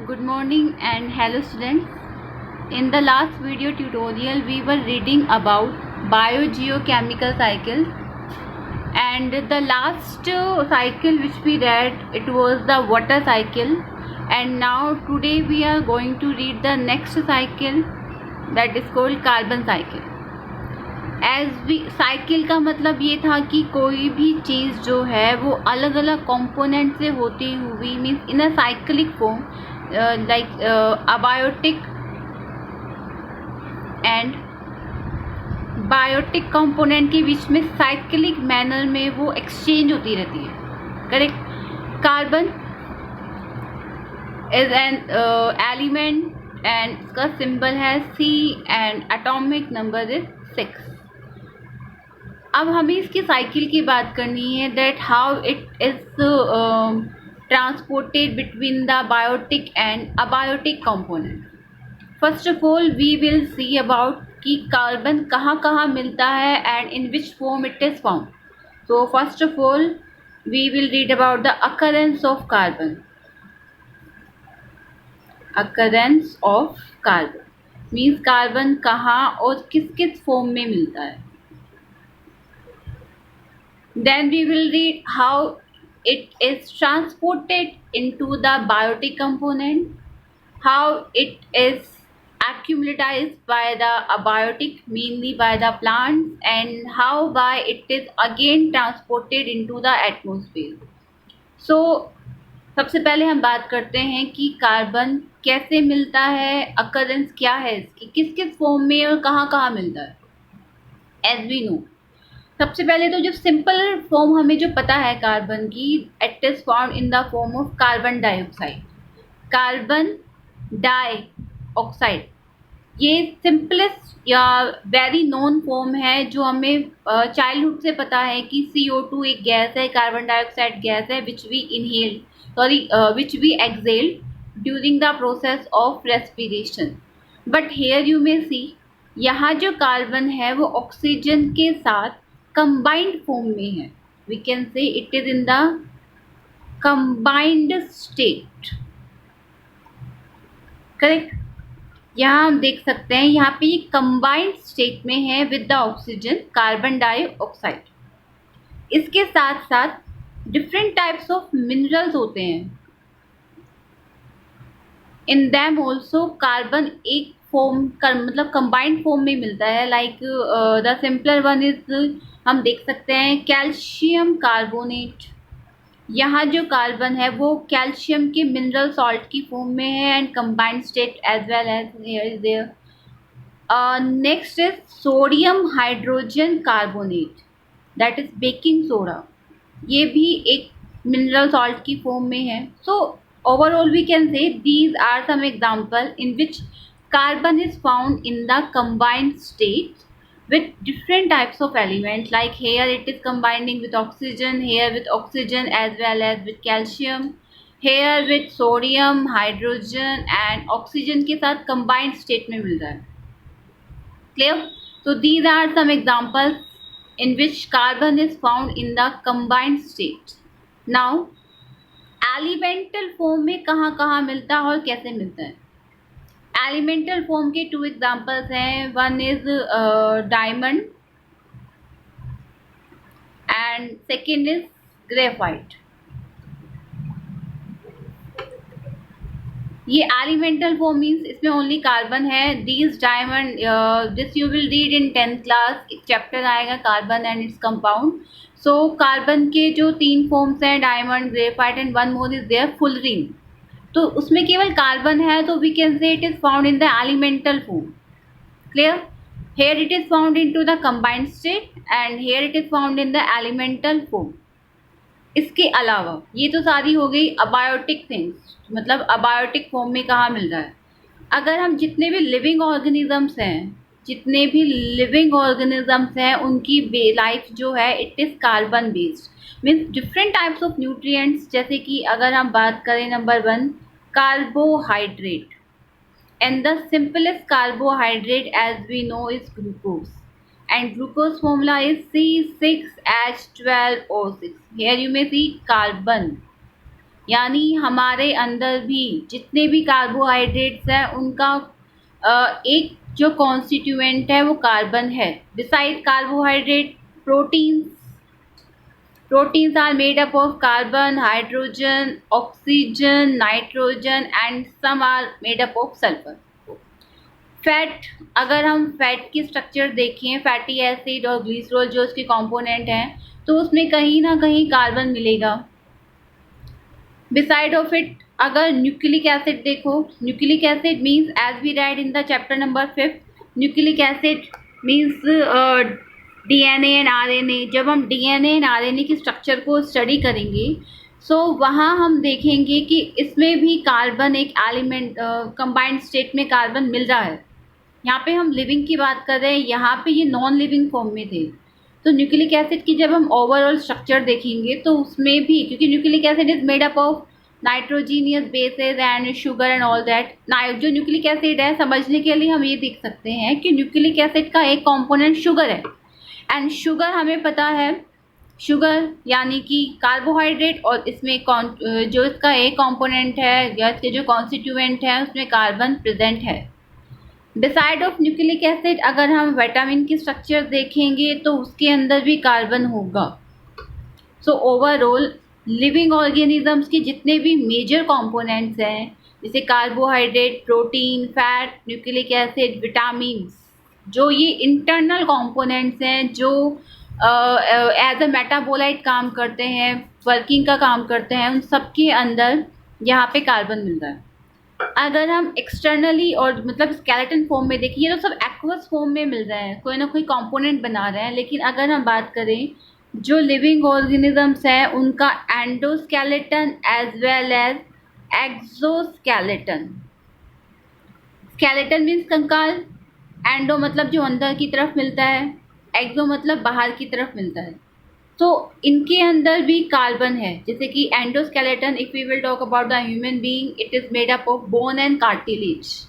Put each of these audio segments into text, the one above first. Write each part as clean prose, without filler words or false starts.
Good morning and hello students. In the last video tutorial we were reading about biogeochemical cycles, and the last cycle which we read, it was the water cycle, and now today we are going to read the next cycle, that is called carbon cycle. As we cycle का मतलब ये था कि कोई भी चीज़ जो है वो अलग अलग कंपोनेंट से होती हुई means in a cyclic form, like abiotic and biotic component के बीच में साइक्लिक मैनर में वो एक्सचेंज होती रहती है. Correct. Carbon is an element and इसका सिंबल है C and atomic number is 6. अब हमें इसकी साइकिल की बात करनी है, that how it is transported between the biotic and abiotic component. First of all we will see about कि कार्बन कहाँ कहाँ मिलता है and in which form it is found. So first of all we will read about the occurrence of carbon. Occurrence of carbon means carbon कहाँ और किस किस form में मिलता है. Then we will read how it is transported into the biotic component, how it is accumulated by the abiotic, mainly by the plants, and how by it is again transported into the atmosphere. So सबसे पहले हम बात करते हैं कि carbon कैसे मिलता है, अकरेंस क्या है इसकी, किस किस फॉर्म में और कहाँ कहाँ मिलता है. एज वी नो, सबसे पहले तो जो सिंपल फॉर्म हमें जो पता है कार्बन की, it is found in the form of carbon dioxide. Carbon dioxide ये सिंपलेस्ट या वेरी नोन फॉर्म है जो हमें चाइल्डहुड से पता है कि CO2 एक गैस है, कार्बन डाइऑक्साइड गैस है, which we exhale during the process of respiration. But here you may see, यहाँ जो कार्बन है वो ऑक्सीजन के साथ कंबाइंड फॉर्म में है. We can say it is in the combined state. Correct. यहाँ हम देख सकते हैं, यहाँ पे ये कंबाइंड स्टेट में है with the oxygen, carbon dioxide. इसके साथ साथ डिफरेंट टाइप्स ऑफ मिनरल्स होते हैं. इन दैम ऑल्सो कार्बन एक फॉर्म का मतलब कंबाइंड फॉर्म में मिलता है. Like the simpler one is, हम देख सकते हैं कैल्शियम कार्बोनेट. यहाँ जो कार्बन है वो कैल्शियम के मिनरल सॉल्ट की फॉर्म में है and combined state as well as here is there. Next is sodium hydrogen carbonate, that is baking soda. ये भी एक मिनरल सॉल्ट की फॉर्म में है. सो overall we can say these are some example in which carbon is found in the combined state with different types of elements. Like here it is combining with oxygen, here with oxygen as well as with calcium, here with sodium, hydrogen and oxygen के साथ combined state में मिल रहा है. Clear? So these are some examples in which carbon is found in the combined state. Now elemental form में कहाँ कहाँ मिलता है और कैसे मिलता है. एलिमेंटल फॉर्म के 2 एग्जांपल्स हैं. One is diamond and second is graphite. ये एलिमेंटल फॉर्म मीन्स इसमें ओनली कार्बन है. These diamond, this you will read in 10th class. एक चैप्टर आएगा carbon and its compound. So carbon के जो 3 forms हैं, diamond, graphite and one more is there fullerene. तो उसमें केवल कार्बन है, तो we can say it is found in the elemental form. Clear. Here it is found into the combined state and here it is found in the elemental form. इसके अलावा ये तो सारी हो गई अबायोटिक थिंग्स, मतलब abiotic form में कहाँ मिल रहा है. अगर हम जितने भी लिविंग ऑर्गेनिजम्स हैं उनकी लाइफ जो है it is carbon based. Means different types of nutrients, जैसे कि अगर हम बात करें number 1 carbohydrate, and the simplest carbohydrate as we know is glucose, and glucose formula is C6H12O6. Here you may see carbon. यानी हमारे अंदर भी जितने भी कार्बोहाइड्रेट्स हैं उनका एक जो कॉन्स्टिट्यूएंट है वो कार्बन है। Beside carbohydrate, proteins are made up of carbon, hydrogen, oxygen, nitrogen and some are made up of sulfur. Fat, अगर हम फैट की स्ट्रक्चर देखें, फैटी एसिड और ग्लिसरॉल जो उसके कंपोनेंट हैं, तो उसमें कहीं ना कहीं कार्बन मिलेगा। बिसाइड ऑफ इट, अगर न्यूक्लिक एसिड देखो, nucleic acid means as we read in the chapter number 5, nucleic acid means DNA and RNA. जब हम डीएनए एंड आरएनए की स्ट्रक्चर को स्टडी करेंगे सो वहाँ हम देखेंगे कि इसमें भी कार्बन एक एलिमेंट कंबाइंड स्टेट में कार्बन मिल रहा है। यहाँ पे हम लिविंग की बात कर रहे हैं, यहाँ पे ये नॉन लिविंग फॉर्म में थे। तो न्यूक्लिक एसिड की जब हम ओवरऑल स्ट्रक्चर देखेंगे तो उसमें भी, क्योंकि nucleic acid is made up of nitrogenous bases and sugar and all that. जो न्यूक्लिक एसिड है, समझने के लिए हम ये देख सकते हैं कि न्यूक्लिक एसिड का एक कंपोनेंट शुगर है एंड शुगर हमें पता है, शुगर यानी कि कार्बोहाइड्रेट, और इसमें जो इसका एक कंपोनेंट है या इसके जो कॉन्स्टिट्यूएंट है उसमें कार्बन प्रेजेंट है। बिसाइड ऑफ न्यूक्लिक एसिड अगर हम विटामिन की स्ट्रक्चर देखेंगे तो उसके अंदर भी कार्बन होगा। सो ओवरऑल लिविंग ऑर्गेनिजम्स के जितने भी मेजर कंपोनेंट्स हैं, जैसे carbohydrate, protein, fat, nucleic acid, vitamin, जो ये इंटरनल कंपोनेंट्स हैं जो एज अ मेटाबोलाइट काम करते हैं, वर्किंग का काम करते हैं, उन सब के अंदर यहाँ पे कार्बन मिल रहा है। अगर हम एक्सटर्नली और मतलब स्केलेटन फॉर्म में देखिए तो सब एक्वस फॉर्म में मिल रहे हैं, कोई ना कोई कंपोनेंट बना रहे हैं। लेकिन अगर हम बात करें जो लिविंग ऑर्गेनिजम्स हैं उनका endoskeleton as well as exoskeleton. Skeleton means कंकाल, एंडो मतलब जो अंदर की तरफ मिलता है, एक्सो मतलब बाहर की तरफ मिलता है। तो इनके अंदर भी कार्बन है, जैसे कि endoskeleton, if we will talk about the human being, it is made up of bone and cartilage.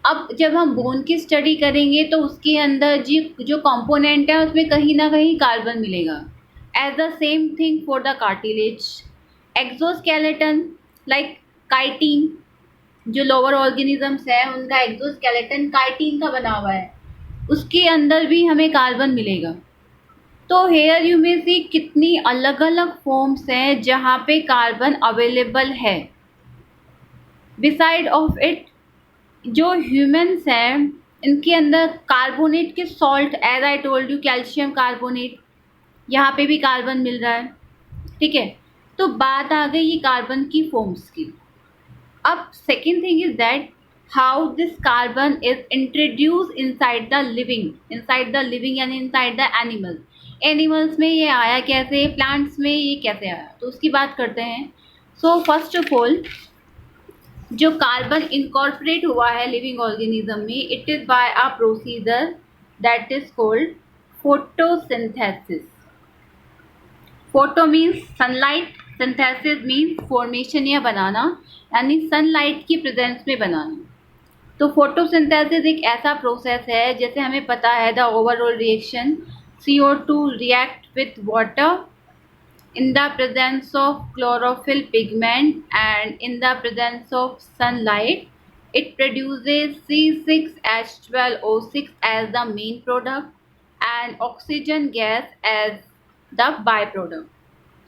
अब जब हम बोन की स्टडी करेंगे तो उसके अंदर जो कंपोनेंट है उसमें कहीं ना कहीं कार्बन मिलेगा। As the same thing for the cartilage. Exoskeleton like chitin, जो लोअर ऑर्गेनिजम्स है उनका एक्सोस्केलेटन काइटिन का बना हुआ है, उसके अंदर भी हमें कार्बन मिलेगा। तो हेयर यू में सी कितनी अलग अलग फॉर्म्स हैं जहाँ पे कार्बन अवेलेबल है। बिसाइड ऑफ इट जो ह्यूमंस हैं इनके अंदर कार्बोनेट के salt, as I told you, calcium carbonate, यहाँ पे भी कार्बन मिल रहा है। ठीक है, तो बात आ गई ये कार्बन की फॉर्म्स की। अब second thing is that how this carbon is introduce inside the living यानी इनसाइड द एनिमल्स में ये आया कैसे, प्लांट्स में ये कैसे आया, तो उसकी बात करते हैं। सो फर्स्ट ऑफ ऑल जो कार्बन इनकॉर्पोरेट हुआ है लिविंग ऑर्गेनिज्म में, it is by a procedure that is called photosynthesis. Photo means sunlight, synthesis means formation या बनाना, यानी सनलाइट की प्रेजेंस में बनाना। तो फोटोसिंथेसिस एक ऐसा प्रोसेस है, जैसे हमें पता है the overall reaction CO2 react with water in the presence of chlorophyll pigment and in the presence of sunlight. It produces C6H12O6 as the main product and oxygen gas as the byproduct.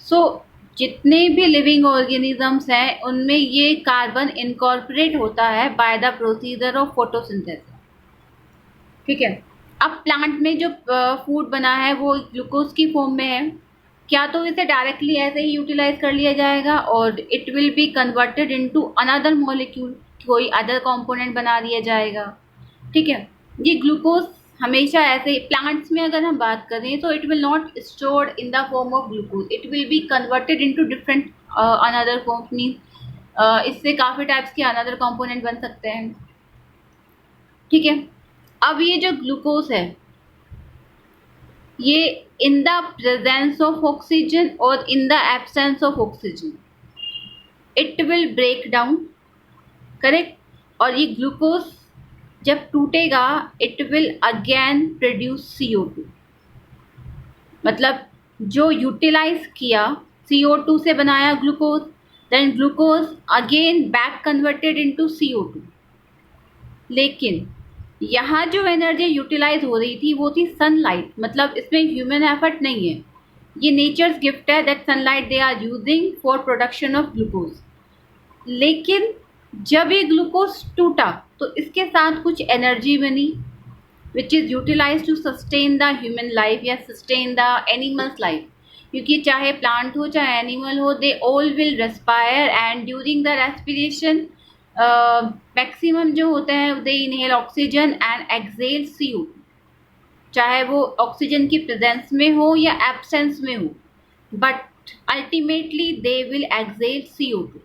So जितने भी living organisms हैं उनमें ये carbon incorporate होता है by the procedure of photosynthesis. ठीक है, अब प्लांट में जो फूड बना है वो ग्लूकोज की फॉर्म में है, क्या तो इसे डायरेक्टली ऐसे ही यूटिलाइज कर लिया जाएगा और it will be converted into another molecule, कोई अदर कंपोनेंट बना दिया जाएगा। ठीक है, ये ग्लूकोज हमेशा ऐसे, प्लांट्स में अगर हम बात करें तो it will not stored in the form of glucose, it will be converted into different another form, means इससे काफ़ी टाइप्स के अनदर कंपोनेंट बन सकते हैं। ठीक है, अब ये जो ग्लूकोज है ये in the presence of oxygen और in the absence of oxygen it will break down, correct. और ये ग्लूकोज जब टूटेगा it will again produce CO2, मतलब जो यूटिलाइज किया CO2 से बनाया glucose, then glucose again back converted into CO2। लेकिन यहाँ जो एनर्जी यूटिलाइज हो रही थी वो थी सनलाइट, मतलब इसमें ह्यूमन एफर्ट नहीं है, ये नेचर्स गिफ्ट है, that sunlight they are using for production of glucose. लेकिन जब ये ग्लूकोज टूटा तो इसके साथ कुछ एनर्जी बनी which is utilise to sustain the human life या सस्टेन द एनिमल्स लाइफ, क्योंकि चाहे प्लांट हो चाहे एनिमल हो, they all will respire and during the respiration maximum जो होते हैं they inhale oxygen and exhale CO2, चाहे वो ऑक्सीजन की प्रेजेंस में हो या एब्सेंस में हो, but ultimately they will exhale CO2।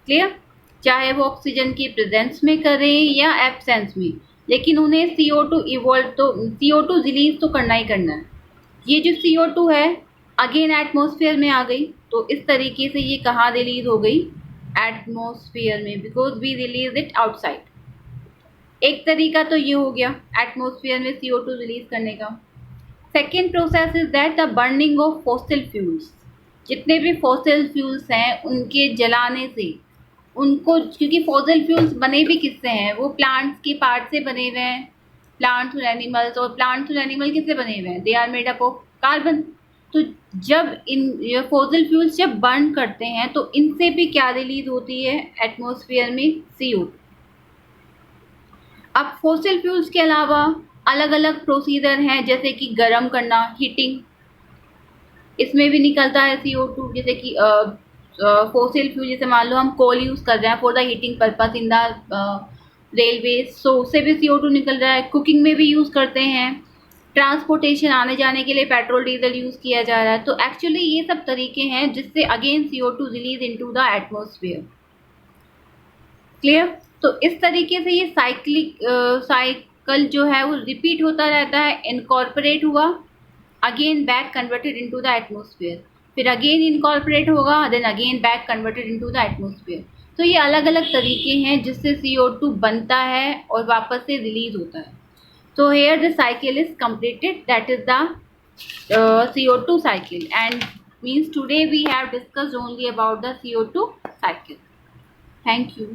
Clear? चाहे वो ऑक्सीजन की प्रेजेंस में करें या एब्सेंस में, लेकिन उन्हें CO2 इवॉल्व तो CO2 रिलीज तो करना ही करना है। ये जो CO2 है अगेन एटमॉस्फेयर में आ गई, तो इस तरीके से ये कहाँ रिलीज हो गई? एटमॉस्फेयर में, because we release it outside. एक तरीका तो ये हो गया एटमॉस्फेयर में CO2 रिलीज करने का। Second process is that the burning of fossil fuels. जितने भी फॉसिल फ्यूल्स हैं उनके जलाने से उनको, क्योंकि फॉसिल फ्यूल्स बने भी किससे हैं? वो प्लांट्स के पार्ट से बने हुए हैं, प्लांट्स और एनिमल्स, और प्लांट्स और एनिमल किससे बने हुए हैं? They are made up of carbon. तो जब इन फॉसिल फ्यूल्स जब बर्न करते हैं तो इनसे भी क्या रिलीज होती है एटमॉस्फेयर में? CO2। अब फॉसिल फ्यूल्स के अलावा अलग अलग प्रोसीजर हैं, जैसे कि गर्म करना, हीटिंग, इसमें भी निकलता है CO2। जैसे कि फॉसिल फ्यूल, जैसे मान लो हम कोल यूज कर रहे हैं for the heating purpose in the railway, so उससे भी CO2 निकल रहा है। कुकिंग में भी यूज करते हैं, ट्रांसपोर्टेशन आने जाने के लिए पेट्रोल डीजल यूज किया जा रहा है। तो एक्चुअली ये सब तरीके हैं जिससे again CO2 release into the atmosphere. Clear? तो इस तरीके से ये साइकिल जो है वो रिपीट होता रहता है। इनकॉर्पोरेट हुआ, again back converted into the atmosphere, फिर अगेन इनकॉर्पोरेट होगा, then again back converted into the atmosphere. तो ये अलग अलग तरीके हैं जिससे CO2 बनता है और वापस से रिलीज होता है। So here the cycle is completed, that is the CO2 cycle, and means today we have discussed only about the CO2 cycle. Thank you.